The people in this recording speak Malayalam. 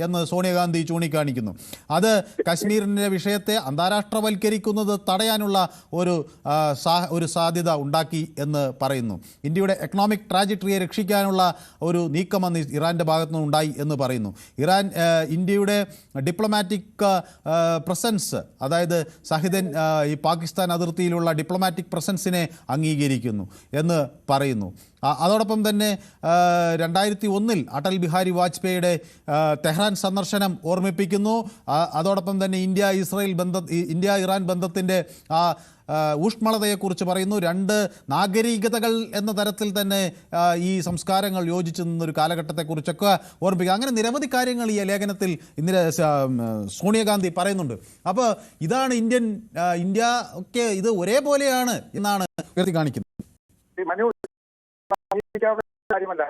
എന്ന് സോണിയാഗാന്ധി ചൂണ്ടിക്കാണിക്കുന്നു. അത് കശ്മീരിൻ്റെ വിഷയത്തെ അന്താരാഷ്ട്രവൽക്കരിക്കുന്നത് തടയാനുള്ള ഒരു സാധ്യത ഉണ്ടാക്കി എന്ന് പറയുന്നു. ഇന്ത്യയുടെ എക്കണോമിക് ട്രാജക്ടറിയെ രക്ഷിക്കാനുള്ള ഒരു നീക്കമെന്ന് ഇറാൻ്റെ ഭാഗത്തു നിന്നുണ്ടായി എന്ന് പറയുന്നു. ഇറാൻ ഇന്ത്യയുടെ ഡിപ്ലോമാറ്റിക് പ്രസൻസ്, അതായത് ഈ പാകിസ്ഥാൻ അതിർത്തിയിലുള്ള ഡിപ്ലോമാറ്റിക് പ്രസൻസിനെ അംഗീകരിക്കുന്നു എന്ന് പറയുന്നു. അതോടൊപ്പം തന്നെ 2001 അടൽ ബിഹാരി വാജ്പേയിയുടെ തെഹ്റാൻ സന്ദർശനം ഓർമ്മിപ്പിക്കുന്നു. അതോടൊപ്പം തന്നെ ഇന്ത്യ ഇറാൻ ബന്ധത്തിൻ്റെ ഊഷ്മളതയെക്കുറിച്ച് പറയുന്നു. രണ്ട് നാഗരികതകൾ എന്ന തരത്തിൽ തന്നെ ഈ സംസ്കാരങ്ങൾ യോജിച്ചു നിന്നൊരു കാലഘട്ടത്തെക്കുറിച്ചൊക്കെ ഓർമ്മിപ്പിക്കുക. അങ്ങനെ നിരവധി കാര്യങ്ങൾ ഈ ലേഖനത്തിൽ സോണിയാഗാന്ധി പറയുന്നുണ്ട്. അപ്പോൾ ഇതാണ് ഇന്ത്യ ഒക്കെ ഇത് ഒരേപോലെയാണ് എന്നാണ് ഉയർത്തി കാണിക്കുന്നത്. കാര്യമല്ല